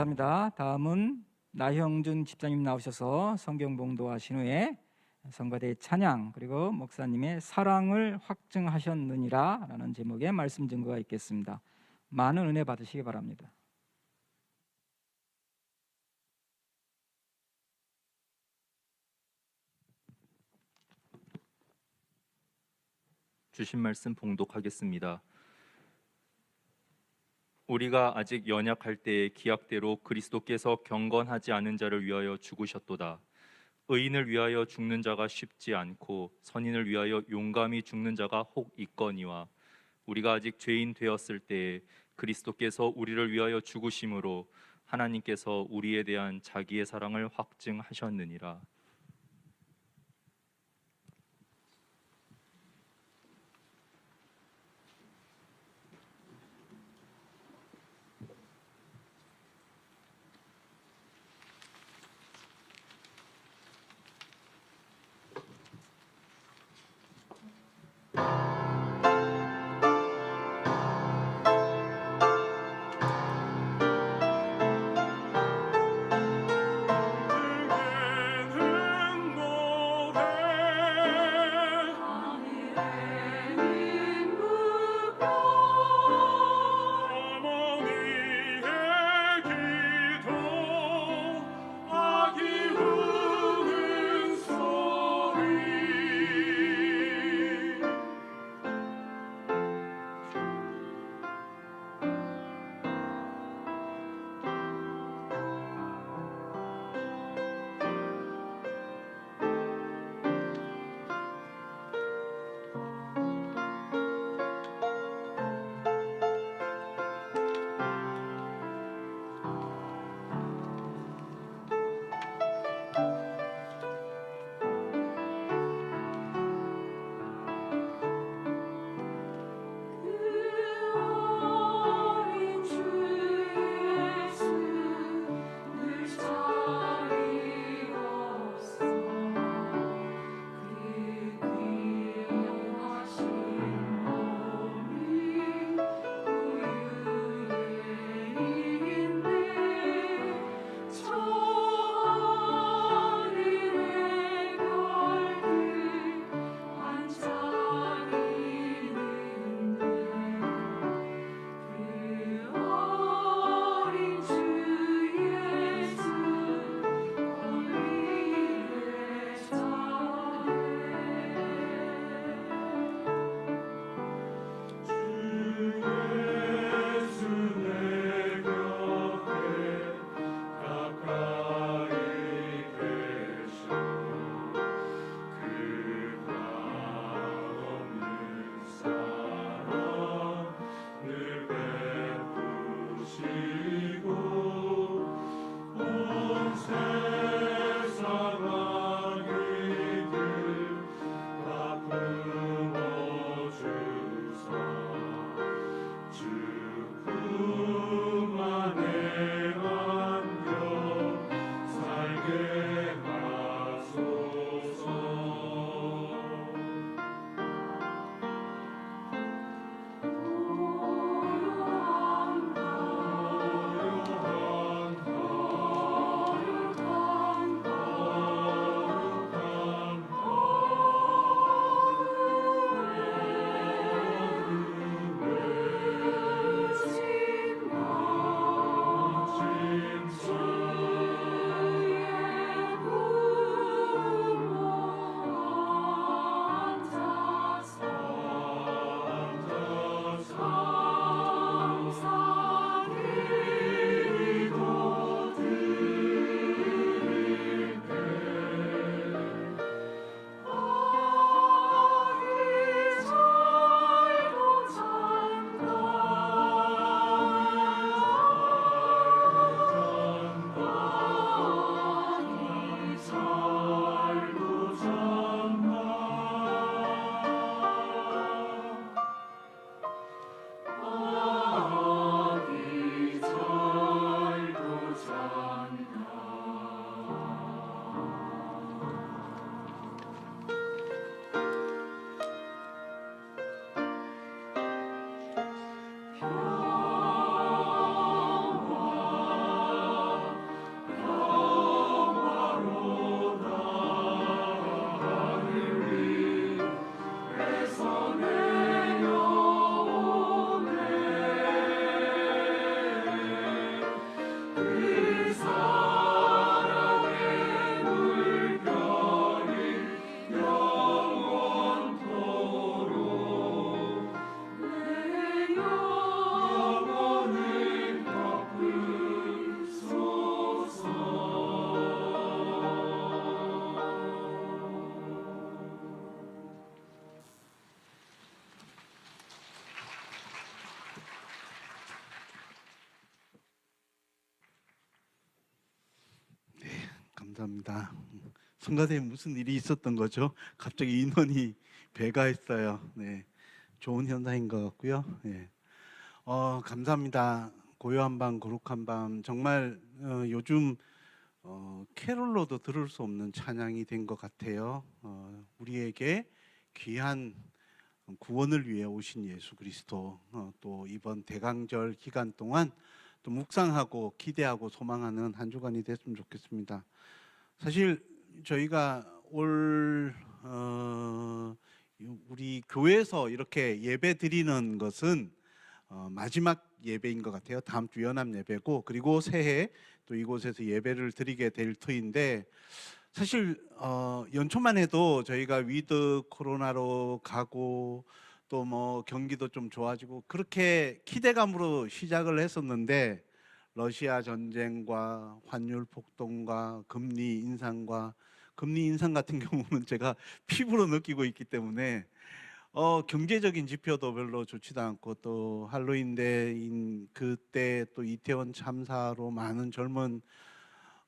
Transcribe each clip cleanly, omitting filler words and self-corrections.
감사합니다. 다음은 나형준 집사님 나오셔서 성경 봉독하신 후에 성가대의 찬양 그리고 목사님의 사랑을 확증하셨느니라 라는 제목의 말씀 증거가 있겠습니다. 많은 은혜 받으시기 바랍니다. 주신 말씀 봉독하겠습니다. 우리가 아직 연약할 때의 기약대로 그리스도께서 경건하지 않은 자를 위하여 죽으셨도다. 의인을 위하여 죽는 자가 쉽지 않고 선인을 위하여 용감히 죽는 자가 혹 있거니와 우리가 아직 죄인 되었을 때에 그리스도께서 우리를 위하여 죽으심으로 하나님께서 우리에 대한 자기의 사랑을 확증하셨느니라. 감사합니다. 성가대에 무슨 일이 있었던 거죠? 갑자기 인원이 배가했어요. 네, 좋은 현상인 것 같고요. 네. 감사합니다. 고요한 밤, 거룩한 밤, 정말 요즘 캐롤로도 들을 수 없는 찬양이 된 것 같아요. 우리에게 귀한 구원을 위해 오신 예수 그리스도, 또 이번 대강절 기간 동안 또 묵상하고 기대하고 소망하는 한 주간이 됐으면 좋겠습니다. 사실 저희가 우리 교회에서 이렇게 예배 드리는 것은 마지막 예배인 것 같아요. 다음 주 연합 예배고, 그리고 새해 또 이곳에서 예배를 드리게 될 터인데, 사실 연초만 해도 저희가 위드 코로나로 가고 또 뭐 경기도 좀 좋아지고 그렇게 기대감으로 시작을 했었는데, 러시아 전쟁과 환율 폭등과 금리 인상 같은 경우는 제가 피부로 느끼고 있기 때문에 경제적인 지표도 별로 좋지도 않고, 또 할로윈데이인 그때 또 이태원 참사로 많은 젊은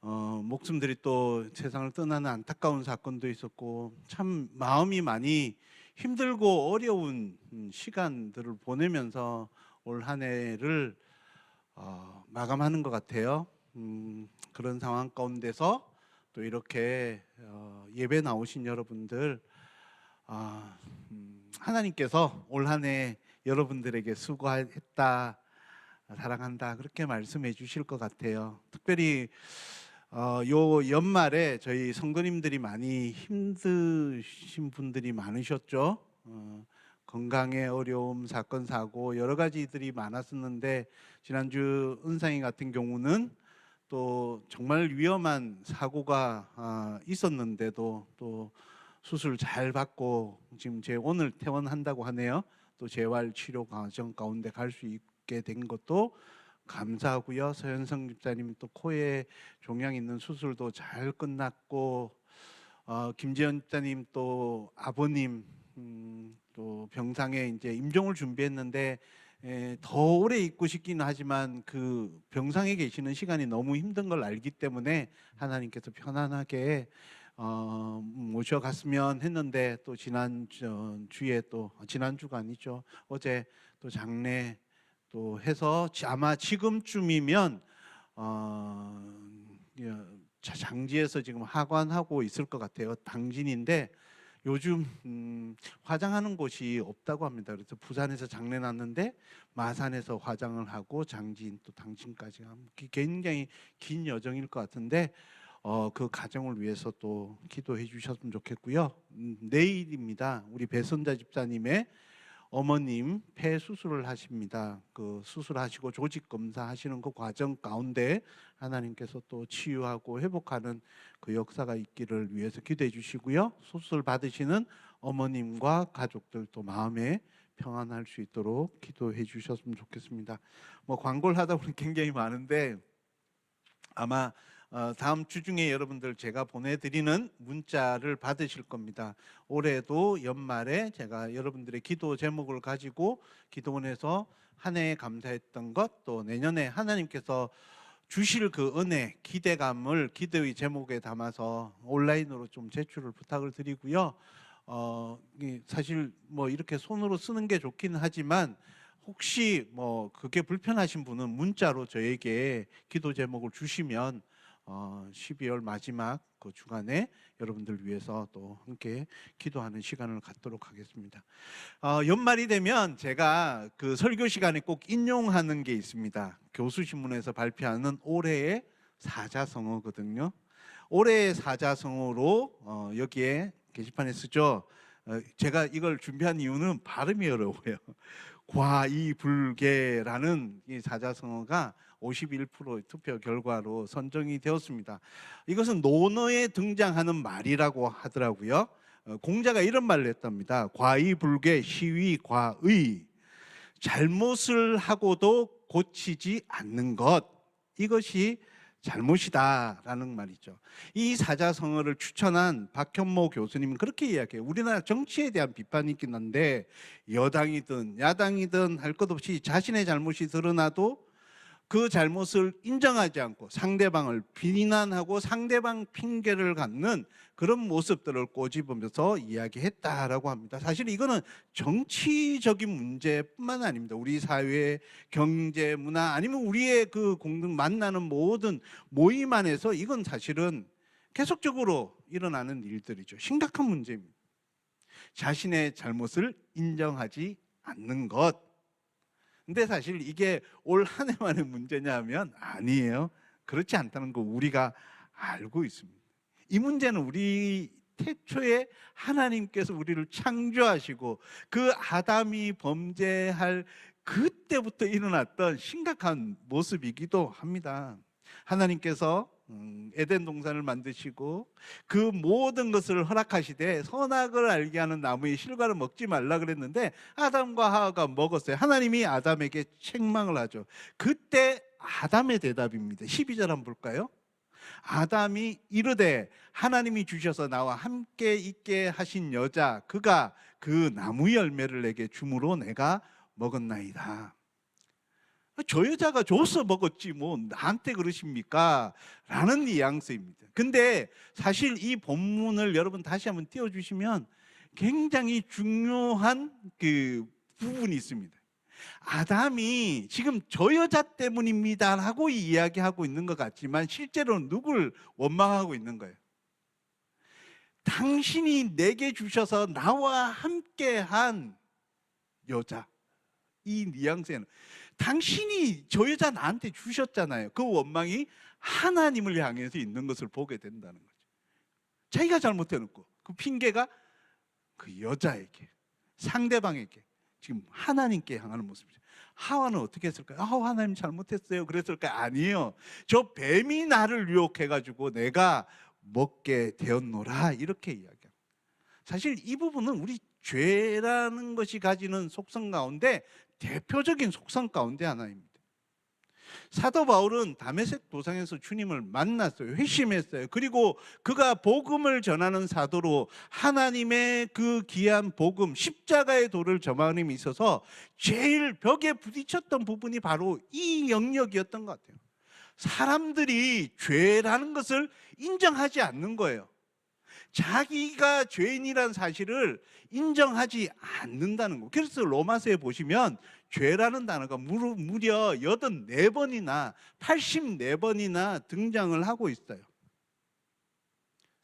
목숨들이 또 세상을 떠나는 안타까운 사건도 있었고, 참 마음이 많이 힘들고 어려운 시간들을 보내면서 올 한 해를 마감하는 것 같아요. 그런 상황 가운데서 또 이렇게 예배 나오신 여러분들, 하나님께서 올 한 해 여러분들에게 수고했다, 사랑한다, 그렇게 말씀해 주실 것 같아요. 특별히 요 연말에 저희 성도님들이 많이 힘드신 분들이 많으셨죠. 건강의 어려움, 사건 사고 여러 가지들이 많았었는데, 지난주 은상이 같은 경우는 또 정말 위험한 사고가 있었는데도 또 수술 잘 받고 지금 오늘 퇴원한다고 하네요. 또 재활 치료 과정 가운데 갈 수 있게 된 것도 감사하고요. 서현성 집사님 또 코에 종양 있는 수술도 잘 끝났고, 김지현 집사님 또 아버님 또 병상에 이제 임종을 준비했는데 더 오래 있고 싶기는 하지만 그 병상에 계시는 시간이 너무 힘든 걸 알기 때문에 하나님께서 편안하게 모셔갔으면 했는데, 또 지난주에 또 지난주가 아니죠, 어제 또 장례 또 해서 아마 지금쯤이면 장지에서 지금 하관하고 있을 것 같아요. 당진인데 요즘 화장하는 곳이 없다고 합니다. 그래서 부산에서 장례 났는데 마산에서 화장을 하고 장진 또 당진까지 굉장히 긴 여정일 것 같은데, 그 가정을 위해서 또 기도해 주셨으면 좋겠고요. 내일입니다. 우리 배선자 집사님의 어머님 폐 수술을 하십니다. 그 수술하시고 조직 검사 하시는 그 과정 가운데 하나님께서 또 치유하고 회복하는 그 역사가 있기를 위해서 기도해 주시고요. 수술 받으시는 어머님과 가족들도 마음에 평안할 수 있도록 기도해 주셨으면 좋겠습니다. 뭐 광고를 하다 보니 굉장히 많은데, 아마 다음 주 중에 여러분들 제가 보내드리는 문자를 받으실 겁니다. 올해도 연말에 제가 여러분들의 기도 제목을 가지고 기도원에서 한 해에 감사했던 것, 또 내년에 하나님께서 주실 그 은혜, 기대감을 기도의 제목에 담아서 온라인으로 좀 제출을 부탁을 드리고요. 사실 뭐 이렇게 손으로 쓰는 게 좋기는 하지만, 혹시 뭐 그게 불편하신 분은 문자로 저에게 기도 제목을 주시면 12월 마지막 그 주간에 여러분들 위해서 또 함께 기도하는 시간을 갖도록 하겠습니다. 연말이 되면 제가 그 설교 시간에 꼭 인용하는 게 있습니다. 교수신문에서 발표하는 올해의 사자성어거든요. 올해의 사자성어로 여기에 게시판에 쓰죠. 제가 이걸 준비한 이유는 발음이 어려워요. 과이불개라는 이 사자성어가 51% 투표 결과로 선정이 되었습니다. 이것은 논어에 등장하는 말이라고 하더라고요. 공자가 이런 말을 했답니다. 과이불개 시위 과의, 잘못을 하고도 고치지 않는 것, 이것이 잘못이다라는 말이죠. 이 사자성어를 추천한 박현모 교수님은 그렇게 이야기해요. 우리나라 정치에 대한 비판이 있긴 한데, 여당이든 야당이든 할 것 없이 자신의 잘못이 드러나도 그 잘못을 인정하지 않고 상대방을 비난하고 상대방 핑계를 갖는 그런 모습들을 꼬집으면서 이야기했다라고 합니다. 사실 이거는 정치적인 문제뿐만 아닙니다. 우리 사회, 경제, 문화 아니면 우리의 그 공동 만나는 모든 모임 안에서 이건 사실은 계속적으로 일어나는 일들이죠. 심각한 문제입니다. 자신의 잘못을 인정하지 않는 것. 근데 사실 이게 올 한 해만의 문제냐 하면 아니에요. 그렇지 않다는 거 우리가 알고 있습니다. 이 문제는 우리 태초에 하나님께서 우리를 창조하시고 그 아담이 범죄할 그때부터 일어났던 심각한 모습이기도 합니다. 하나님께서 에덴 동산을 만드시고 그 모든 것을 허락하시되 선악을 알게 하는 나무의 실과를 먹지 말라 그랬는데 아담과 하와가 먹었어요. 하나님이 아담에게 책망을 하죠. 그때 아담의 대답입니다. 12절 한번 볼까요? 아담이 이르되 하나님이 주셔서 나와 함께 있게 하신 여자 그가 그 나무 열매를 내게 주므로 내가 먹었나이다. 저 여자가 줘서 먹었지 뭐 나한테 그러십니까? 라는 뉘앙스입니다. 근데 사실 이 본문을 여러분 다시 한번 띄워주시면 굉장히 중요한 그 부분이 있습니다. 아담이 지금 저 여자 때문입니다 하고 이야기하고 있는 것 같지만 실제로는 누굴 원망하고 있는 거예요? 당신이 내게 주셔서 나와 함께한 여자. 이 뉘앙스에는 당신이 저 여자 나한테 주셨잖아요. 그 원망이 하나님을 향해서 있는 것을 보게 된다는 거죠. 자기가 잘못해놓고 그 핑계가 그 여자에게, 상대방에게, 지금 하나님께 향하는 모습이죠. 하와는 어떻게 했을까요? 하나님 잘못했어요 그랬을까요? 아니에요. 저 뱀이 나를 유혹해가지고 내가 먹게 되었노라 이렇게 이야기합니다. 사실 이 부분은 우리 죄라는 것이 가지는 속성 가운데 대표적인 속성 가운데 하나입니다. 사도 바울은 다메섹 도상에서 주님을 만났어요. 회심했어요. 그리고 그가 복음을 전하는 사도로 하나님의 그 귀한 복음 십자가의 도를 전함에 있어서 제일 벽에 부딪혔던 부분이 바로 이 영역이었던 것 같아요. 사람들이 죄라는 것을 인정하지 않는 거예요. 자기가 죄인이라는 사실을 인정하지 않는다는 거. 그래서 로마서에 보시면 죄라는 단어가 무려 84번이나 84번이나 등장을 하고 있어요.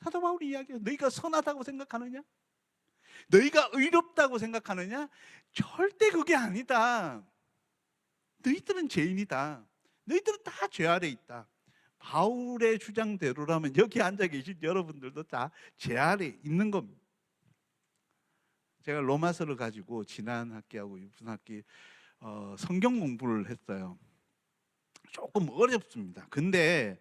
사도 바울이 이야기해요. 너희가 선하다고 생각하느냐? 너희가 의롭다고 생각하느냐? 절대 그게 아니다. 너희들은 죄인이다. 너희들은 다 죄 아래 있다. 바울의 주장대로라면 여기 앉아 계신 여러분들도 다 죄 아래 있는 겁니다. 제가 로마서를 가지고 지난 학기하고 이번 학기 성경 공부를 했어요. 조금 어렵습니다. 근데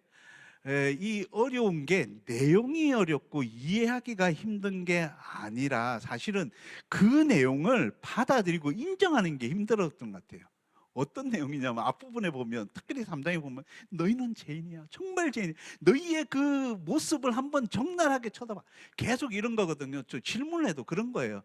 이 어려운 게 내용이 어렵고 이해하기가 힘든 게 아니라 사실은 그 내용을 받아들이고 인정하는 게 힘들었던 것 같아요. 어떤 내용이냐면 앞부분에 보면 특별히 3장에 보면 너희는 죄인이야. 정말 죄인이야. 너희의 그 모습을 한번 적나라하게 쳐다봐. 계속 이런 거거든요. 저 질문을 해도 그런 거예요.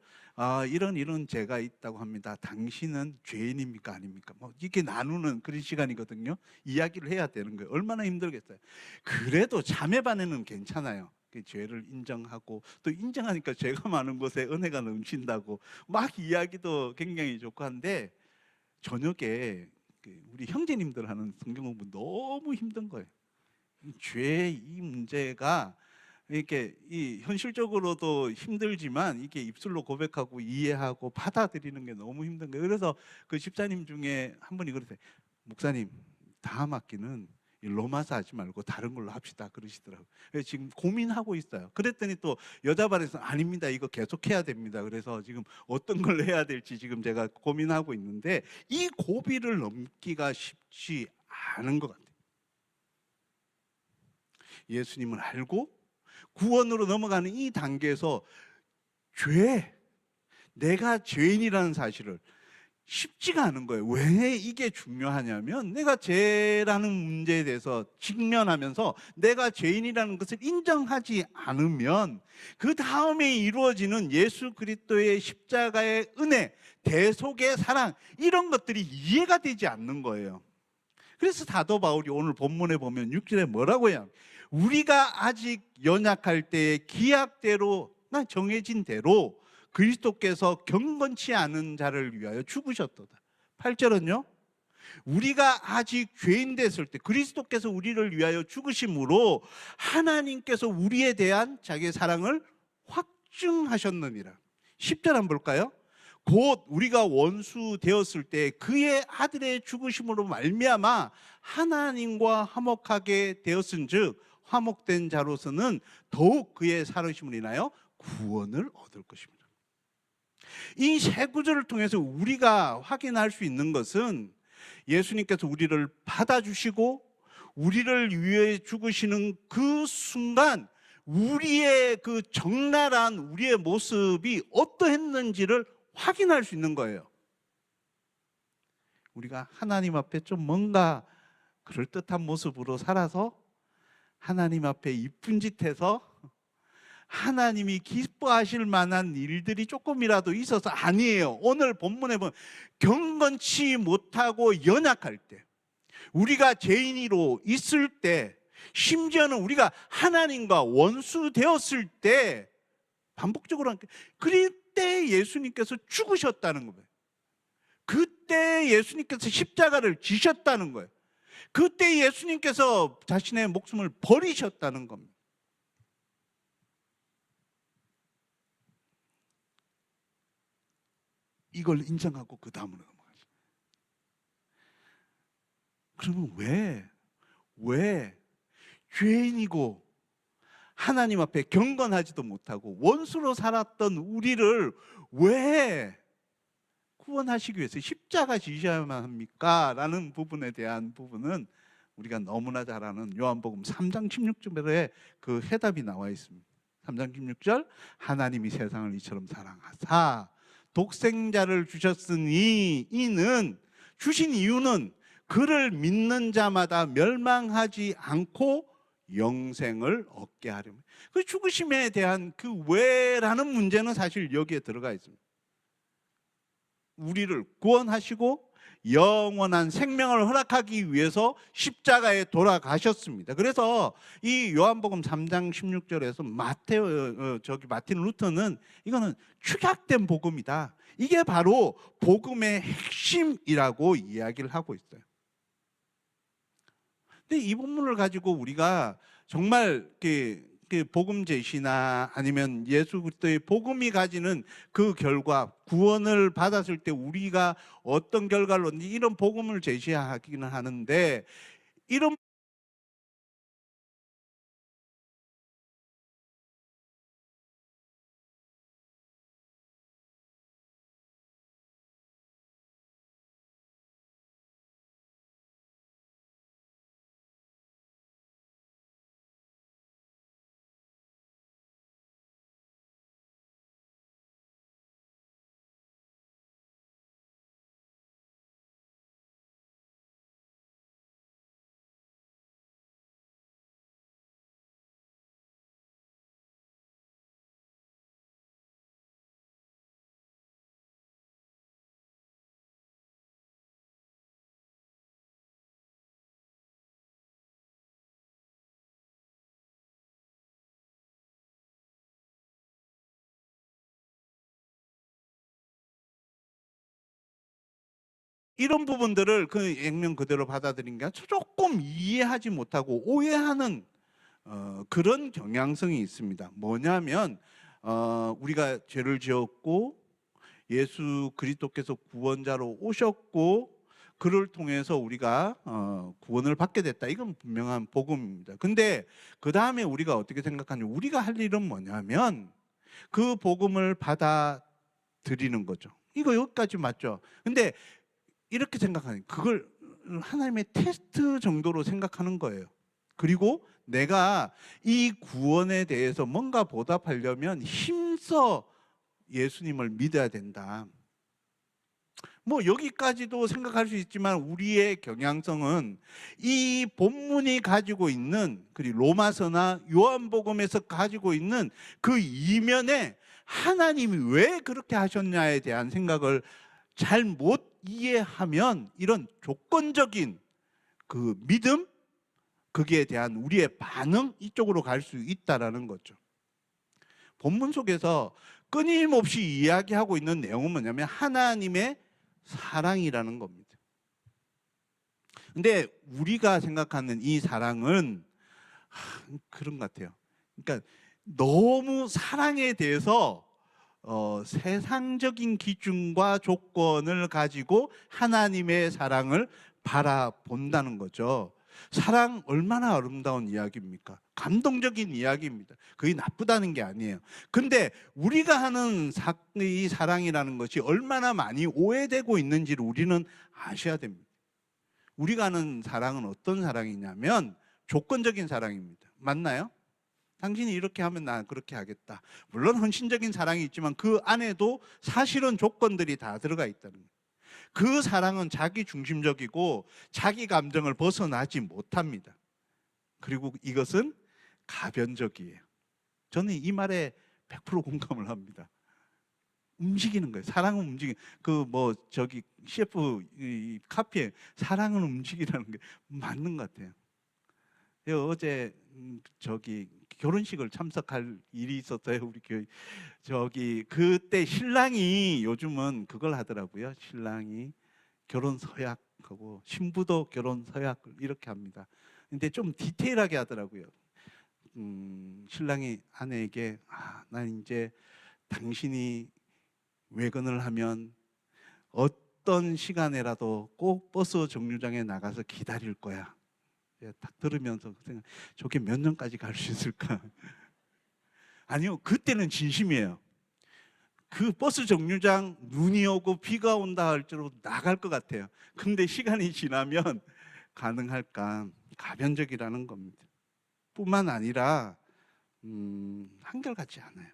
이런 죄가 있다고 합니다. 당신은 죄인입니까? 아닙니까? 뭐 이렇게 나누는 그런 시간이거든요. 이야기를 해야 되는 거예요. 얼마나 힘들겠어요. 그래도 자매반에는 괜찮아요. 그 죄를 인정하고 또 인정하니까 죄가 많은 곳에 은혜가 넘친다고 막 이야기도 굉장히 좋고 한데 저녁에 우리 형제님들 하는 성경 공부 너무 힘든 거예요. 죄 이 문제가 이렇게 현실적으로도 힘들지만 이게 입술로 고백하고 이해하고 받아들이는 게 너무 힘든 거예요. 그래서 그 집사님 중에 한 분이 그러세요. 목사님 다음 학기는 로마서 하지 말고 다른 걸로 합시다 그러시더라고요. 그래서 지금 고민하고 있어요. 그랬더니 또 여자반에서 아닙니다. 이거 계속해야 됩니다. 그래서 지금 어떤 걸 해야 될지 지금 제가 고민하고 있는데 이 고비를 넘기가 쉽지 않은 것 같아요. 예수님을 알고 구원으로 넘어가는 이 단계에서 내가 죄인이라는 사실을 쉽지가 않은 거예요. 왜 이게 중요하냐면 내가 죄라는 문제에 대해서 직면하면서 내가 죄인이라는 것을 인정하지 않으면 그 다음에 이루어지는 예수 그리스도의 십자가의 은혜, 대속의 사랑 이런 것들이 이해가 되지 않는 거예요. 그래서 사도 바울이 오늘 본문에 보면 6절에 뭐라고 해요? 우리가 아직 연약할 때에 기약대로 정해진 대로 그리스도께서 경건치 않은 자를 위하여 죽으셨도다. 8절은요, 우리가 아직 죄인 됐을 때 그리스도께서 우리를 위하여 죽으심으로 하나님께서 우리에 대한 자기의 사랑을 확증하셨느니라. 10절 한번 볼까요? 곧 우리가 원수 되었을 때 그의 아들의 죽으심으로 말미암아 하나님과 화목하게 되었은즉 화목된 자로서는 더욱 그의 살으심을 인하여 구원을 얻을 것입니다. 이 세 구절을 통해서 우리가 확인할 수 있는 것은 예수님께서 우리를 받아주시고 우리를 위해 죽으시는 그 순간 우리의 그 적나라한 우리의 모습이 어떠했는지를 확인할 수 있는 거예요. 우리가 하나님 앞에 좀 뭔가 그럴듯한 모습으로 살아서 하나님 앞에 이쁜 짓 해서 하나님이 기뻐하실 만한 일들이 조금이라도 있어서 아니에요. 오늘 본문에 보면 경건치 못하고 연약할 때, 우리가 죄인으로 있을 때, 심지어는 우리가 하나님과 원수 되었을 때 반복적으로 그때 예수님께서 죽으셨다는 거예요. 그때 예수님께서 십자가를 지셨다는 거예요. 그때 예수님께서 자신의 목숨을 버리셨다는 겁니다. 이걸 인정하고 그 다음으로 넘어가죠. 그러면 왜 죄인이고 하나님 앞에 경건하지도 못하고 원수로 살았던 우리를 왜 구원하시기 위해서 십자가 지셔야만 합니까? 라는 부분에 대한 부분은 우리가 너무나 잘 아는 요한복음 3장 16절에 그 해답이 나와 있습니다. 3장 16절, 하나님이 세상을 이처럼 사랑하사 독생자를 주셨으니 이는 주신 이유는 그를 믿는 자마다 멸망하지 않고 영생을 얻게 하려면, 그 죽으심에 대한 그 왜라는 문제는 사실 여기에 들어가 있습니다. 우리를 구원하시고 영원한 생명을 허락하기 위해서 십자가에 돌아가셨습니다. 그래서 이 요한복음 3장 16절에서 마틴 루터는 이거는 축약된 복음이다, 이게 바로 복음의 핵심이라고 이야기를 하고 있어요. 근데 이 본문을 가지고 우리가 정말 복음 제시나 아니면 예수 그리스도의 복음이 가지는 그 결과, 구원을 받았을 때 우리가 어떤 결과를 얻는지 이런 복음을 제시하기는 하는데, 이런 이런 부분들을 그 액면 그대로 받아들인 게 조금 이해하지 못하고 오해하는 그런 경향성이 있습니다. 뭐냐면 우리가 죄를 지었고 예수 그리스도께서 구원자로 오셨고 그를 통해서 우리가 구원을 받게 됐다, 이건 분명한 복음입니다. 근데 그 다음에 우리가 어떻게 생각하냐, 우리가 할 일은 뭐냐면 그 복음을 받아들이는 거죠. 이거 여기까지 맞죠? 근데 이렇게 생각하는, 그걸 하나님의 테스트 정도로 생각하는 거예요. 그리고 내가 이 구원에 대해서 뭔가 보답하려면 힘써 예수님을 믿어야 된다. 뭐 여기까지도 생각할 수 있지만 우리의 경향성은 이 본문이 가지고 있는, 그리고 로마서나 요한복음에서 가지고 있는 그 이면에 하나님이 왜 그렇게 하셨냐에 대한 생각을 잘 못 이해하면 이런 조건적인 그 믿음, 거기에 대한 우리의 반응, 이쪽으로 갈 수 있다라는 거죠. 본문 속에서 끊임없이 이야기하고 있는 내용은 뭐냐면 하나님의 사랑이라는 겁니다. 근데 우리가 생각하는 이 사랑은 그런 것 같아요. 그러니까 너무 사랑에 대해서 세상적인 기준과 조건을 가지고 하나님의 사랑을 바라본다는 거죠. 사랑 얼마나 아름다운 이야기입니까? 감동적인 이야기입니다. 그게 나쁘다는 게 아니에요. 근데 우리가 하는 이 사랑이라는 것이 얼마나 많이 오해되고 있는지를 우리는 아셔야 됩니다. 우리가 하는 사랑은 어떤 사랑이냐면 조건적인 사랑입니다. 맞나요? 당신이 이렇게 하면 난 그렇게 하겠다. 물론 헌신적인 사랑이 있지만 그 안에도 사실은 조건들이 다 들어가 있다는 거예요. 그 사랑은 자기 중심적이고 자기 감정을 벗어나지 못합니다. 그리고 이것은 가변적이에요. 저는 이 말에 100% 공감을 합니다. 움직이는 거예요. 사랑은 움직이는. 저기 CF 카피에 사랑은 움직이라는 게 맞는 것 같아요. 어제 저기 결혼식을 참석할 일이 있었어요. 우리 교회 저기 그때 신랑이 요즘은 그걸 하더라고요. 신랑이 결혼 서약하고 신부도 결혼 서약을 이렇게 합니다. 근데 좀 디테일하게 하더라고요. 신랑이 아내에게 난 이제 당신이 외근을 하면 어떤 시간에라도 꼭 버스 정류장에 나가서 기다릴 거야. 딱 들으면서 저게 몇 년까지 갈 수 있을까? 아니요, 그때는 진심이에요. 그 버스 정류장 눈이 오고 비가 온다 할지라도 나갈 것 같아요. 근데 시간이 지나면 가능할까? 가변적이라는 겁니다. 뿐만 아니라 한결같지 않아요.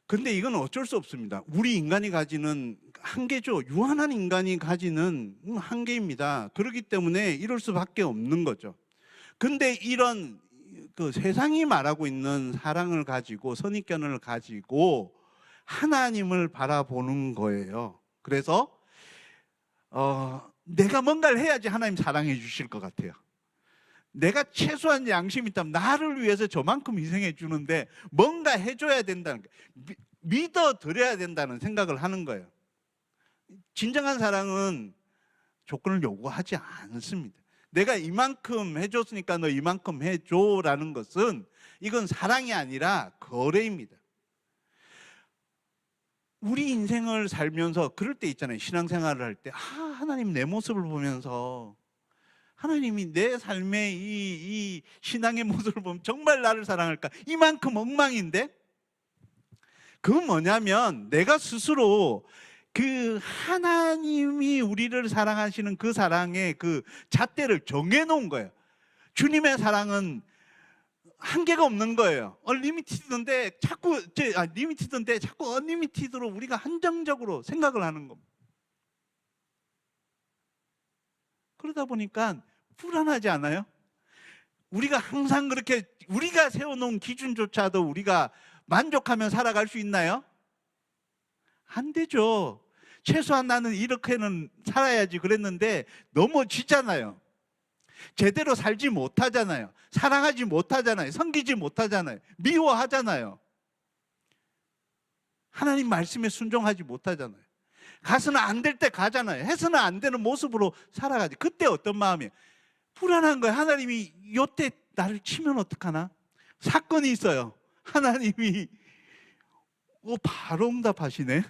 근데 이건 어쩔 수 없습니다. 우리 인간이 가지는 한계죠. 유한한 인간이 가지는 한계입니다. 그렇기 때문에 이럴 수밖에 없는 거죠. 근데 이런 그 세상이 말하고 있는 사랑을 가지고 선입견을 가지고 하나님을 바라보는 거예요. 그래서 내가 뭔가를 해야지 하나님 사랑해 주실 것 같아요. 내가 최소한 양심이 있다면 나를 위해서 저만큼 희생해 주는데 뭔가 해줘야 된다는 거예요. 믿어드려야 된다는 생각을 하는 거예요. 진정한 사랑은 조건을 요구하지 않습니다. 내가 이만큼 해줬으니까 너 이만큼 해줘라는 것은 이건 사랑이 아니라 거래입니다. 우리 인생을 살면서 그럴 때 있잖아요. 신앙생활을 할 때 하나님 내 모습을 보면서 하나님이 내 삶의 이 신앙의 모습을 보면 정말 나를 사랑할까? 이만큼 엉망인데? 그건 뭐냐면 내가 스스로 그 하나님이 우리를 사랑하시는 그 사랑의 그 잣대를 정해놓은 거예요. 주님의 사랑은 한계가 없는 거예요. 리미티드인데 자꾸 언리미티드로 우리가 한정적으로 생각을 하는 겁니다. 그러다 보니까 불안하지 않아요? 우리가 항상 그렇게 우리가 세워놓은 기준조차도 우리가 만족하며 살아갈 수 있나요? 안 되죠. 최소한 나는 이렇게는 살아야지 그랬는데 넘어지잖아요. 제대로 살지 못하잖아요. 사랑하지 못하잖아요. 섬기지 못하잖아요. 미워하잖아요. 하나님 말씀에 순종하지 못하잖아요. 가서는 안 될 때 가잖아요. 해서는 안 되는 모습으로 살아가지. 그때 어떤 마음이에요? 불안한 거예요. 하나님이 요때 나를 치면 어떡하나? 사건이 있어요. 하나님이 바로 응답하시네.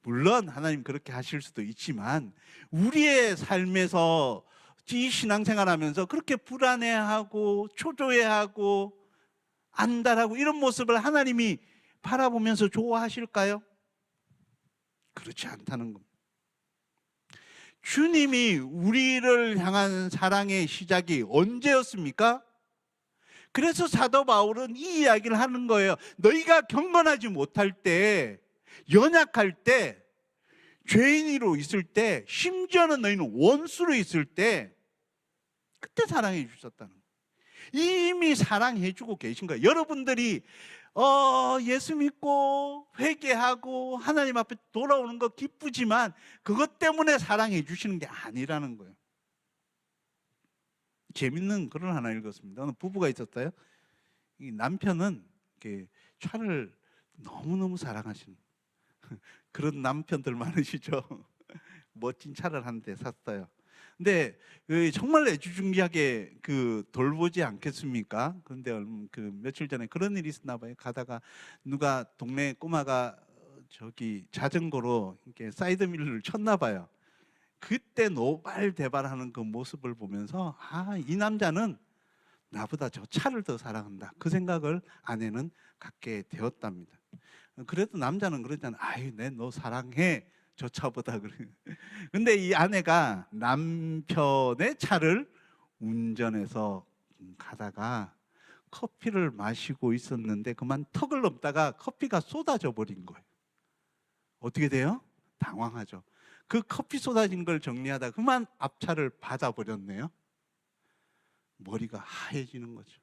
물론 하나님 그렇게 하실 수도 있지만 우리의 삶에서 이 신앙생활하면서 그렇게 불안해하고 초조해하고 안달하고 이런 모습을 하나님이 바라보면서 좋아하실까요? 그렇지 않다는 겁니다. 주님이 우리를 향한 사랑의 시작이 언제였습니까? 그래서 사도 바울은 이 이야기를 하는 거예요. 너희가 경건하지 못할 때, 연약할 때, 죄인으로 있을 때, 심지어는 너희는 원수로 있을 때 그때 사랑해 주셨다는 거예요. 이미 사랑해 주고 계신 거예요. 여러분들이 예수 믿고 회개하고 하나님 앞에 돌아오는 거 기쁘지만 그것 때문에 사랑해 주시는 게 아니라는 거예요. 재밌는 글을 하나 읽었습니다. 어느 부부가 있었어요. 이 남편은 이렇게 차를 너무너무 사랑하시는 그런 남편들 많으시죠. 멋진 차를 한 대 샀어요. 근데 정말 애지중지하게 돌보지 않겠습니까? 그런데 며칠 전에 그런 일이 있었나 봐요. 가다가 누가 동네 꼬마가 자전거로 이렇게 사이드미러를 쳤나 봐요. 그때 노발대발하는 그 모습을 보면서 이 남자는 나보다 저 차를 더 사랑한다. 그 생각을 아내는 갖게 되었답니다. 그래도 남자는 그러잖아요. 아유, 너 사랑해. 저 차보다 그래. 근데 이 아내가 남편의 차를 운전해서 가다가 커피를 마시고 있었는데 그만 턱을 넘다가 커피가 쏟아져 버린 거예요. 어떻게 돼요? 당황하죠. 그 커피 쏟아진 걸 정리하다 그만 앞차를 받아버렸네요. 머리가 하얘지는 거죠.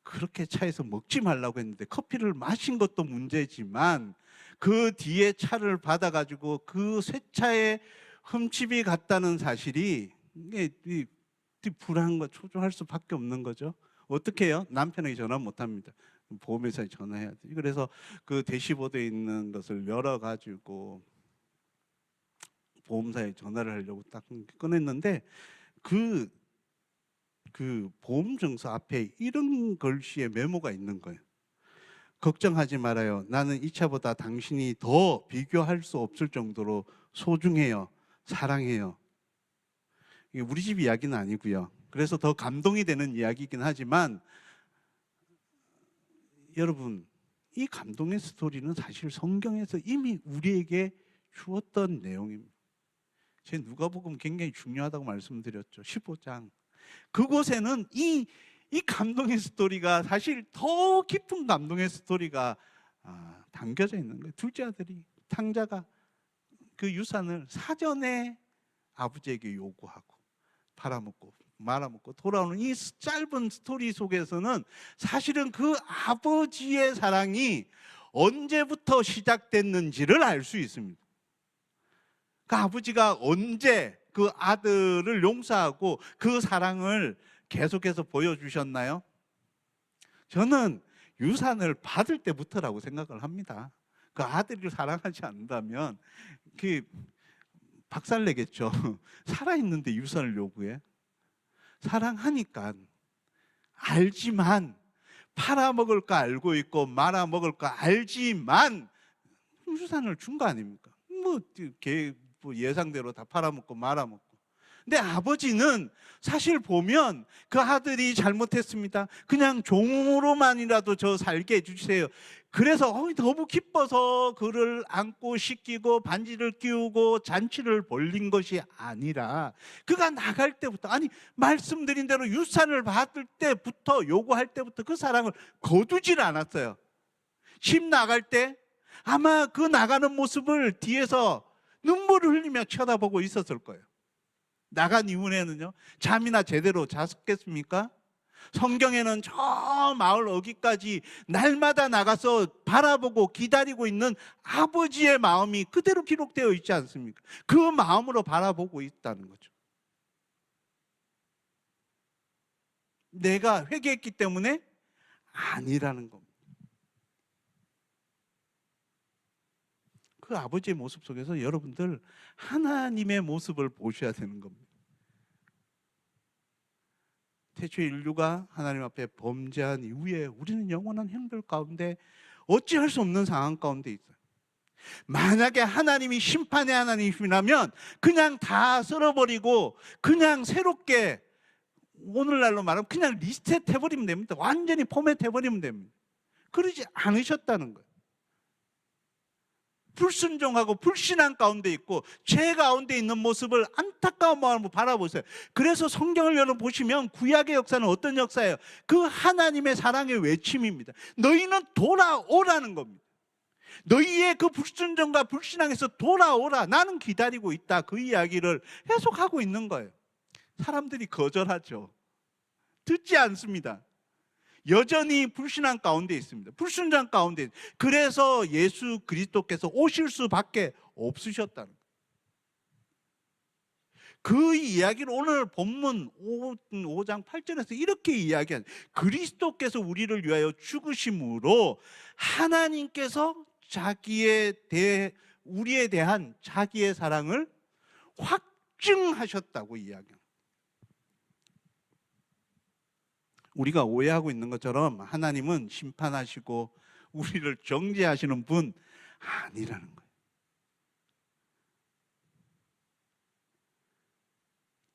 그렇게 차에서 먹지 말라고 했는데 커피를 마신 것도 문제지만 그 뒤에 차를 받아가지고 그 새 차에 흠집이 갔다는 사실이 이게 불안한 거 초조할 수밖에 없는 거죠. 어떻게 해요? 남편에게 전화 못 합니다. 보험회사에 전화해야 돼. 그래서 그 대시보드에 있는 것을 열어가지고 보험사에 전화를 하려고 딱 꺼냈는데 그 보험증서 앞에 이런 글씨의 메모가 있는 거예요. 걱정하지 말아요. 나는 이 차보다 당신이 더 비교할 수 없을 정도로 소중해요. 사랑해요. 이게 우리 집 이야기는 아니고요. 그래서 더 감동이 되는 이야기이긴 하지만 여러분, 이 감동의 스토리는 사실 성경에서 이미 우리에게 주었던 내용입니다. 제 누가복음 굉장히 중요하다고 말씀드렸죠. 15장. 그곳에는 이 감동의 스토리가 사실 더 깊은 감동의 스토리가 담겨져 있는 거예요. 둘째 아들이 탕자가 그 유산을 사전에 아버지에게 요구하고 팔아먹고 말아먹고 돌아오는 이 짧은 스토리 속에서는 사실은 그 아버지의 사랑이 언제부터 시작됐는지를 알 수 있습니다. 그 아버지가 언제 그 아들을 용서하고 그 사랑을 계속해서 보여주셨나요? 저는 유산을 받을 때부터라고 생각을 합니다. 그 아들을 사랑하지 않는다면 박살내겠죠. 살아있는데 유산을 요구해? 사랑하니까 알지만 팔아먹을 거 알고 있고 말아먹을 거 알지만 유산을 준 거 아닙니까? 예상대로 다 팔아먹고 말아먹고. 근데 아버지는 사실 보면 그 아들이 잘못했습니다. 그냥 종으로만이라도 저 살게 해주세요. 그래서 너무 기뻐서 그를 안고 씻기고 반지를 끼우고 잔치를 벌린 것이 아니라 그가 나갈 때부터, 말씀드린 대로 유산을 받을 때부터, 요구할 때부터 그 사랑을 거두질 않았어요. 집 나갈 때 아마 그 나가는 모습을 뒤에서 눈물을 흘리며 쳐다보고 있었을 거예요. 나간 이후에는요, 잠이나 제대로 잤겠습니까? 성경에는 저 마을 어귀까지 날마다 나가서 바라보고 기다리고 있는 아버지의 마음이 그대로 기록되어 있지 않습니까? 그 마음으로 바라보고 있다는 거죠. 내가 회개했기 때문에 아니라는 겁니다. 그 아버지의 모습 속에서 여러분들 하나님의 모습을 보셔야 되는 겁니다. 태초에 인류가 하나님 앞에 범죄한 이후에 우리는 영원한 형벌 가운데 어찌할 수 없는 상황 가운데 있어요. 만약에 하나님이 심판의 하나님이라면 그냥 다 쓸어버리고 그냥 새롭게, 오늘날로 말하면 그냥 리스트해 버리면 됩니다. 완전히 포맷해 버리면 됩니다. 그러지 않으셨다는 거예요. 불순종하고 불신앙 가운데 있고 죄 가운데 있는 모습을 안타까운 마음으로 바라보세요. 그래서 성경을 열어보시면 구약의 역사는 어떤 역사예요? 그 하나님의 사랑의 외침입니다. 너희는 돌아오라는 겁니다. 너희의 그 불순종과 불신앙에서 돌아오라. 나는 기다리고 있다. 그 이야기를 해석하고 있는 거예요. 사람들이 거절하죠. 듣지 않습니다. 여전히 불신앙 가운데 있습니다. 불순종 가운데 있습니다. 그래서 예수 그리스도께서 오실 수밖에 없으셨다는 거예요. 그 이야기를 오늘 본문 5장 8절에서 이렇게 이야기한, 그리스도께서 우리를 위하여 죽으심으로 하나님께서 우리에 대한 자기의 사랑을 확증하셨다고 이야기합니다. 우리가 오해하고 있는 것처럼 하나님은 심판하시고 우리를 정죄하시는 분 아니라는 거예요.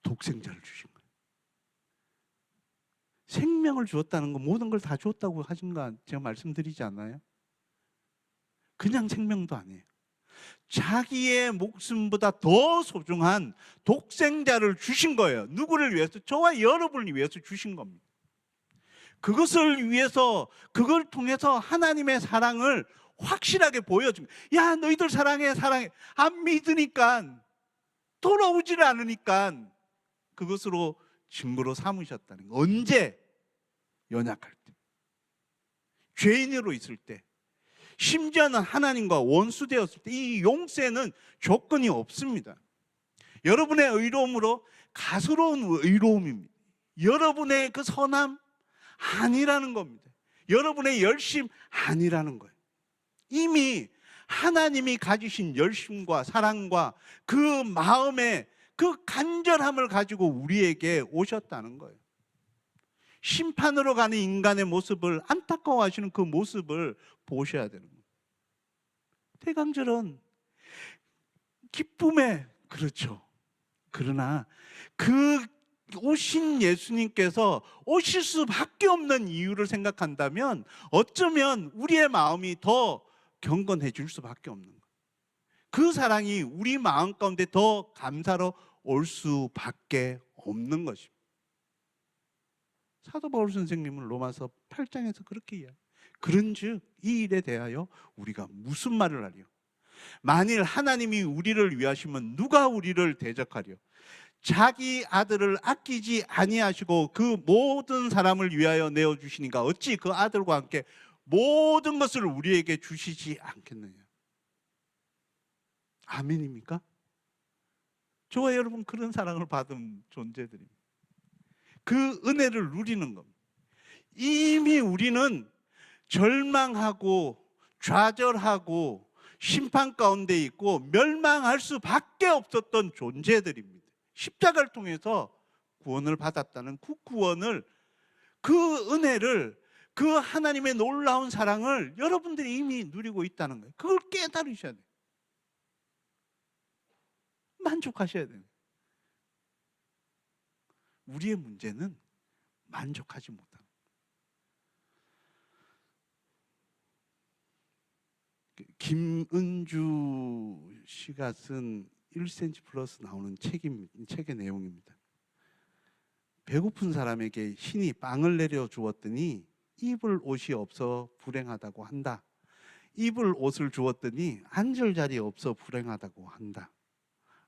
독생자를 주신 거예요. 생명을 주었다는 거, 모든 걸 다 주었다고 하신 거 제가 말씀드리지 않나요? 그냥 생명도 아니에요. 자기의 목숨보다 더 소중한 독생자를 주신 거예요. 누구를 위해서? 저와 여러분을 위해서 주신 겁니다. 그것을 위해서, 그걸 통해서 하나님의 사랑을 확실하게 보여준 거예요. 야, 너희들 사랑해, 사랑해. 안 믿으니까, 돌아오지를 않으니까 그것으로 증거로 삼으셨다는 거예요. 언제? 연약할 때, 죄인으로 있을 때, 심지어는 하나님과 원수되었을 때. 이 용서에는 조건이 없습니다. 여러분의 의로움으로 가스로운 의로움입니다. 여러분의 그 선함 아니라는 겁니다. 여러분의 열심 아니라는 거예요. 이미 하나님이 가지신 열심과 사랑과 그 마음의 그 간절함을 가지고 우리에게 오셨다는 거예요. 심판으로 가는 인간의 모습을, 안타까워하시는 그 모습을 보셔야 되는 거예요. 대강절은 기쁨에, 그렇죠. 그러나 그 오신 예수님께서 오실 수밖에 없는 이유를 생각한다면 어쩌면 우리의 마음이 더 경건해질 수밖에 없는 거예요. 그 사랑이 우리 마음 가운데 더 감사로 올 수밖에 없는 것입니다. 사도 바울 선생님은 로마서 8장에서 그렇게 이야기해요. 그런즉 이 일에 대하여 우리가 무슨 말을 하리요? 만일 하나님이 우리를 위하시면 누가 우리를 대적하리요? 자기 아들을 아끼지 아니하시고 그 모든 사람을 위하여 내어주시니까 어찌 그 아들과 함께 모든 것을 우리에게 주시지 않겠느냐? 아멘입니까? 저와 여러분 그런 사랑을 받은 존재들입니다. 그 은혜를 누리는 겁니다. 이미 우리는 절망하고 좌절하고 심판 가운데 있고 멸망할 수밖에 없었던 존재들입니다. 십자가를 통해서 구원을 받았다는 그 구원을, 그 은혜를, 그 하나님의 놀라운 사랑을 여러분들이 이미 누리고 있다는 거예요. 그걸 깨달으셔야 돼요. 만족하셔야 돼요. 우리의 문제는 만족하지 못합니다. 김은주 씨가 쓴 1cm 플러스 나오는 책의 내용입니다. 배고픈 사람에게 신이 빵을 내려 주었더니 입을 옷이 없어 불행하다고 한다. 입을 옷을 주었더니 앉을 자리 없어 불행하다고 한다.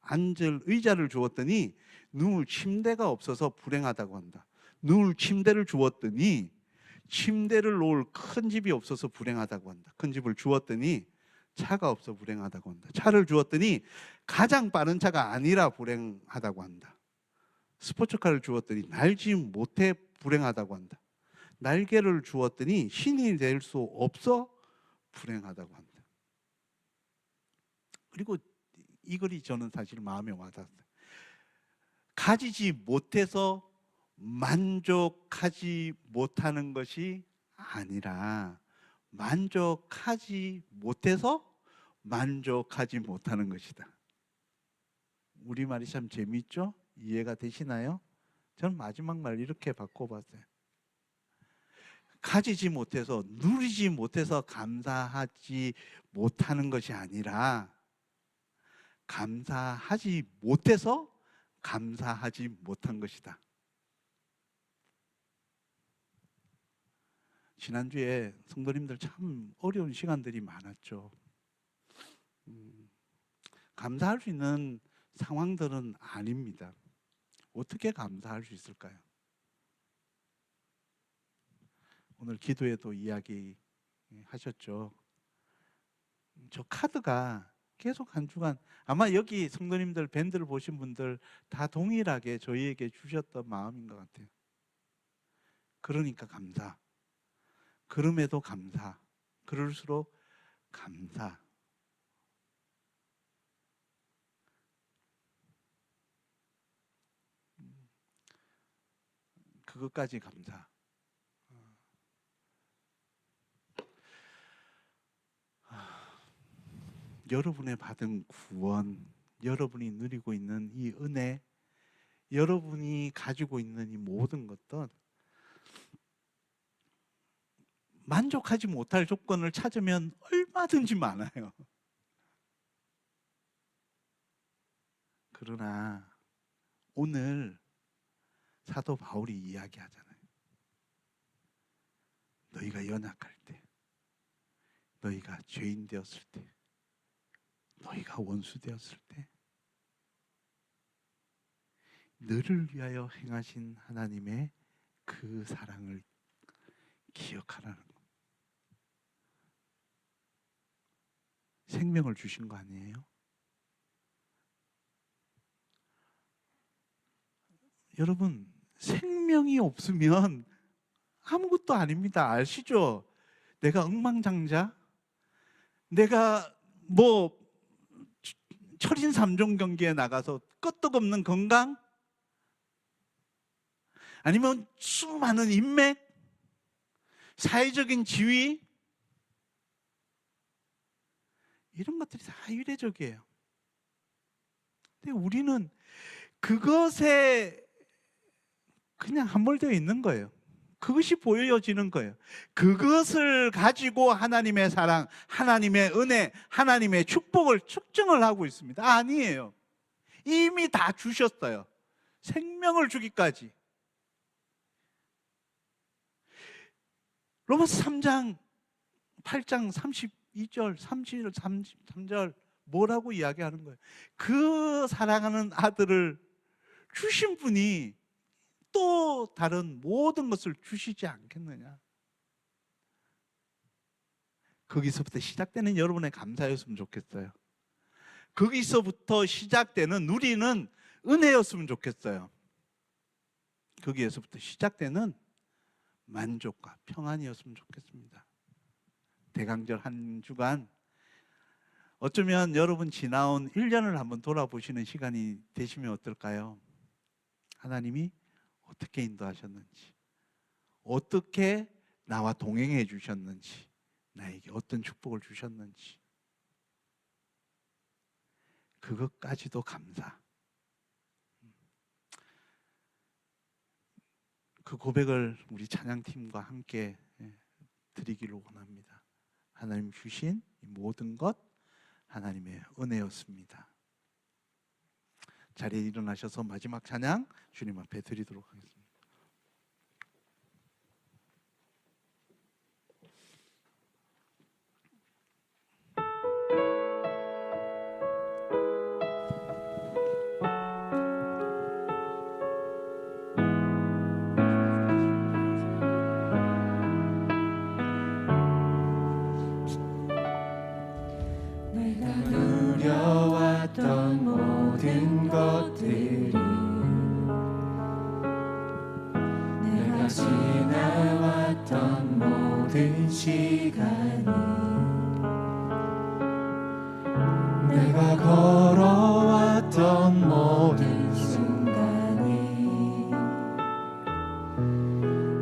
앉을 의자를 주었더니 누울 침대가 없어서 불행하다고 한다. 누울 침대를 주었더니 침대를 놓을 큰 집이 없어서 불행하다고 한다. 큰 집을 주었더니 차가 없어 불행하다고 한다. 차를 주었더니 가장 빠른 차가 아니라 불행하다고 한다. 스포츠카를 주었더니 날지 못해 불행하다고 한다. 날개를 주었더니 신이 될 수 없어 불행하다고 한다. 그리고 이 글이 저는 사실 마음에 와닿았어요. 가지지 못해서 만족하지 못하는 것이 아니라 만족하지 못해서 만족하지 못하는 것이다. 우리말이 참 재미있죠? 이해가 되시나요? 저는 마지막 말 이렇게 바꿔봤어요. 가지지 못해서, 누리지 못해서 감사하지 못하는 것이 아니라 감사하지 못해서 감사하지 못한 것이다. 지난주에 성도님들 참 어려운 시간들이 많았죠. 감사할 수 있는 상황들은 아닙니다. 어떻게 감사할 수 있을까요? 오늘 기도에도 이야기하셨죠. 저 카드가 계속 한 주간 아마 여기 성도님들 밴드를 보신 분들 다 동일하게 저희에게 주셨던 마음인 것 같아요. 그러니까 감사. 그럼에도 감사. 그럴수록 감사. 그것까지 감사. 여러분의 받은 구원, 여러분이 누리고 있는 이 은혜, 여러분이 가지고 있는 이 모든 것들 만족하지 못할 조건을 찾으면 얼마든지 많아요. 그러나 오늘 사도 바울이 이야기하잖아요. 너희가 연약할 때, 너희가 죄인 되었을 때, 너희가 원수 되었을 때 너를 위하여 행하신 하나님의 그 사랑을 기억하라는 거. 생명을 주신 거 아니에요? 여러분, 생명이 없으면 아무것도 아닙니다. 아시죠? 내가 억만장자? 내가 철인 3종 경기에 나가서 끄떡없는 건강? 아니면 수많은 인맥? 사회적인 지위? 이런 것들이 다 유례적이에요. 근데 우리는 그것에 그냥 함몰되어 있는 거예요. 그것이 보여지는 거예요. 그것을 가지고 하나님의 사랑, 하나님의 은혜, 하나님의 축복을 측정을 하고 있습니다. 아니에요. 이미 다 주셨어요. 생명을 주기까지. 로마서 3장 8장 32절 33절 뭐라고 이야기하는 거예요? 그 사랑하는 아들을 주신 분이 또 다른 모든 것을 주시지 않겠느냐. 거기서부터 시작되는 여러분의 감사였으면 좋겠어요. 거기서부터 시작되는 누리는 은혜였으면 좋겠어요. 거기에서부터 시작되는 만족과 평안이었으면 좋겠습니다. 대강절 한 주간 어쩌면 여러분 지나온 1년을 한번 돌아보시는 시간이 되시면 어떨까요? 하나님이 어떻게 인도하셨는지, 어떻게 나와 동행해 주셨는지, 나에게 어떤 축복을 주셨는지, 그것까지도 감사. 그 고백을 우리 찬양팀과 함께 드리기를 원합니다. 하나님 주신 이 모든 것 하나님의 은혜였습니다. 자리에 일어나셔서 마지막 찬양 주님 앞에 드리도록 하겠습니다. 내가 누려왔던 모든 것들이 내가 지나왔던 모든 시간이 내가 걸어왔던 모든 순간이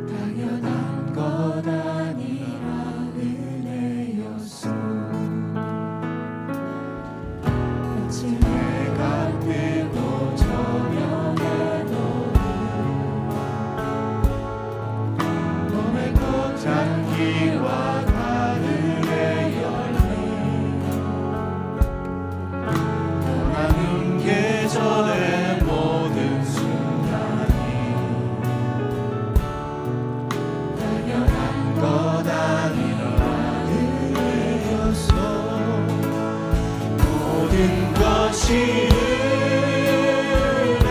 당연한 것 아니라 은혜였소. 마치 내가 뜨고 저녁에 봄의 꽃향기와 가을의 열매 떠나는 계절의 모든 순간이 당연한 것 아니라 은혜였소. 모든 것이 은혜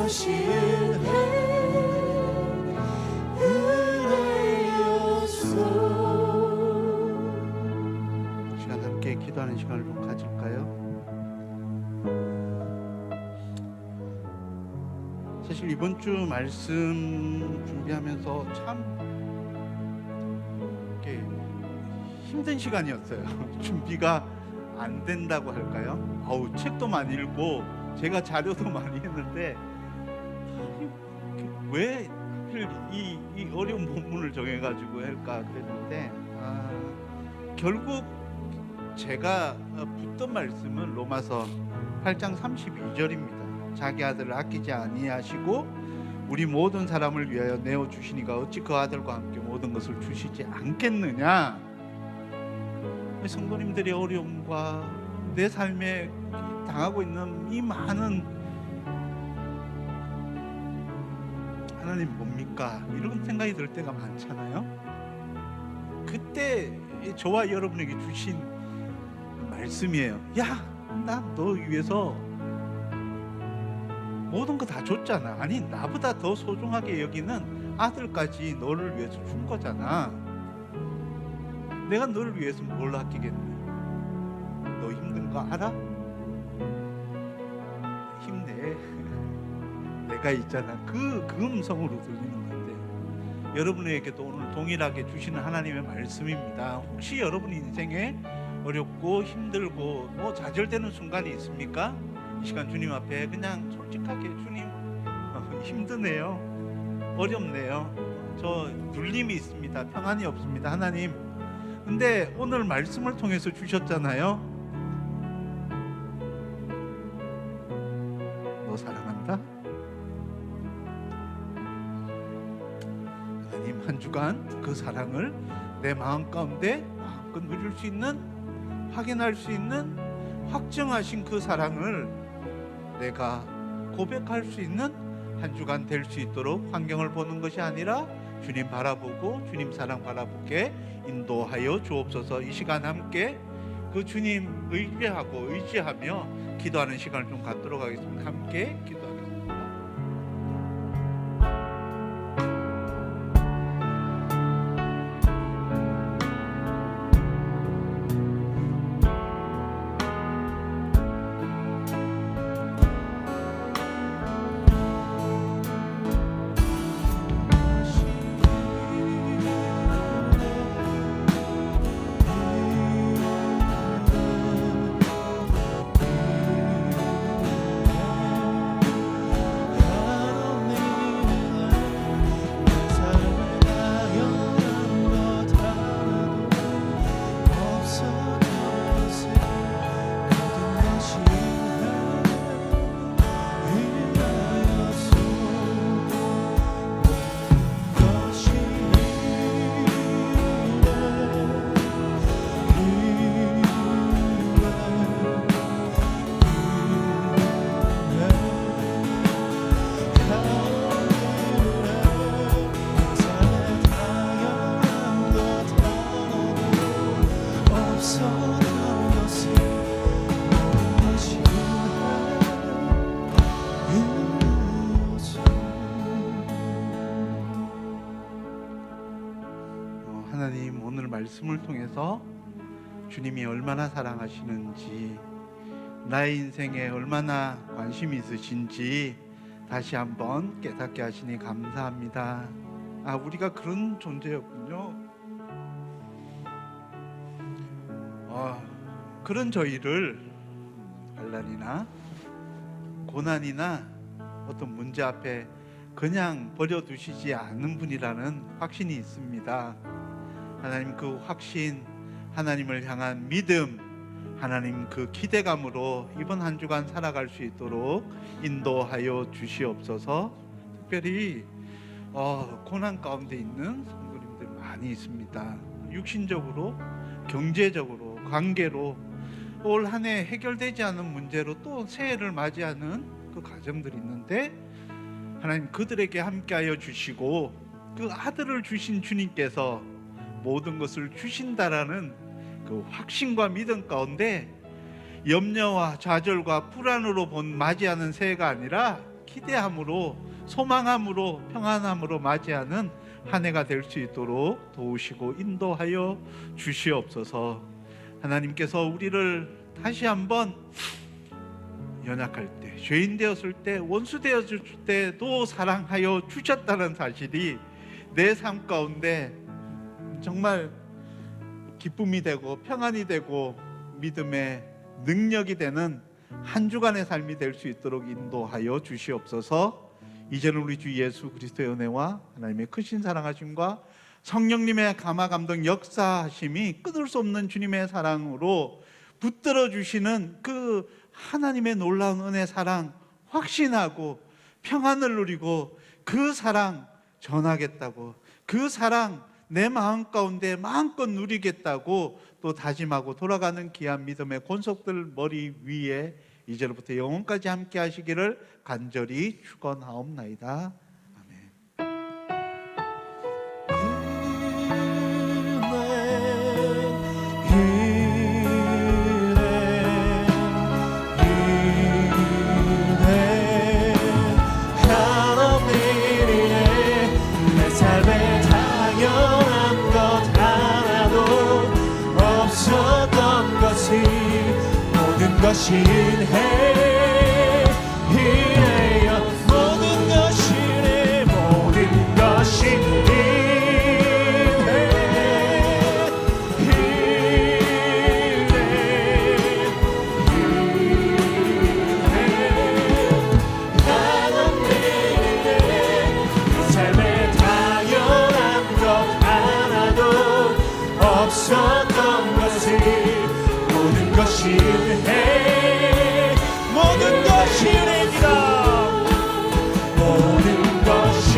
것이 은혜였소. 시간 함께 기도하는 시간을 좀 가질까요? 사실 이번 주 말씀 준비하면서 참 이렇게 힘든 시간이었어요. 준비가 안 된다고 할까요? 아우, 책도 많이 읽고 제가 자료도 많이 했는데 왜 하필 이 어려운 본문을 정해가지고 할까 그랬는데 결국 제가 붙던 말씀은 로마서 8장 32절입니다. 자기 아들을 아끼지 아니하시고 우리 모든 사람을 위하여 내어 주시니가 어찌 그 아들과 함께 모든 것을 주시지 않겠느냐. 성도님들의 어려움과 내 삶에 당하고 있는 이 많은 하나님 뭡니까? 이런 생각이 들 때가 많잖아요. 그때 저와 여러분에게 주신 말씀이에요. 야, 나 너 위해서 모든 거 다 줬잖아. 아니, 나보다 더 소중하게 여기는 아들까지 너를 위해서 준 거잖아. 내가 너를 위해서 뭘 아끼겠네. 너 힘든 거 알아? 힘내. 내가 있잖아. 그 음성으로 들리는 건데, 여러분에게도 오늘 동일하게 주시는 하나님의 말씀입니다. 혹시 여러분 인생에 어렵고 힘들고 뭐 좌절되는 순간이 있습니까? 이 시간 주님 앞에 그냥 솔직하게, 주님 힘드네요, 어렵네요, 저 눌림이 있습니다, 평안이 없습니다. 하나님, 근데 오늘 말씀을 통해서 주셨잖아요. 너 사랑한다. 하나님, 한 주간 그 사랑을 내 마음 가운데 마음껏 누릴 수 있는, 확인할 수 있는, 확정하신 그 사랑을 내가 고백할 수 있는 한 주간 될 수 있도록 환경을 보는 것이 아니라 주님 바라보고 주님 사랑 바라보게 인도하여 주옵소서. 이 시간 함께 그 주님 의지하며 기도하는 시간을 좀 갖도록 하겠습니다. 함께 기도하겠습니다. 하나님, 오늘 말씀을 통해서 주님이 얼마나 사랑하시는지, 나의 인생에 얼마나 관심이 있으신지 다시 한번 깨닫게 하시니 감사합니다. 우리가 그런 존재였군요. 그런 저희를 환난이나 고난이나 어떤 문제 앞에 그냥 버려두시지 않는 분이라는 확신이 있습니다. 하나님, 그 확신, 하나님을 향한 믿음, 하나님 그 기대감으로 이번 한 주간 살아갈 수 있도록 인도하여 주시옵소서. 특별히 고난 가운데 있는 성도님들 많이 있습니다. 육신적으로, 경제적으로, 관계로 올 한 해 해결되지 않은 문제로 또 새해를 맞이하는 그 가정들이 있는데, 하나님 그들에게 함께하여 주시고 그 아들을 주신 주님께서 모든 것을 주신다라는 그 확신과 믿음 가운데 염려와 좌절과 불안으로 맞이하는 새해가 아니라 기대함으로, 소망함으로, 평안함으로 맞이하는 한 해가 될 수 있도록 도우시고 인도하여 주시옵소서. 하나님께서 우리를 다시 한번 연약할 때, 죄인 되었을 때, 원수 되었을 때도 사랑하여 주셨다는 사실이 내 삶 가운데 정말 기쁨이 되고 평안이 되고 믿음의 능력이 되는 한 주간의 삶이 될 수 있도록 인도하여 주시옵소서. 이제는 우리 주 예수 그리스도의 은혜와 하나님의 크신 사랑하심과 성령님의 감화 감동 역사하심이 끊을 수 없는 주님의 사랑으로 붙들어 주시는 그 하나님의 놀라운 은혜 사랑 확신하고 평안을 누리고 그 사랑 전하겠다고, 그 사랑 내 마음 가운데 마음껏 누리겠다고 또 다짐하고 돌아가는 귀한 믿음의 권속들 머리 위에 이제로부터 영원까지 함께 하시기를 간절히 축원하옵나이다. 내 삶에 당연한 것 하나도 없었던 것이 모든 것이 은혜여, 모든 것이 은혜, 모든 것이 없었던 것이 모든 것이 은혜, 모든 것이 은혜입니다. 모든 것이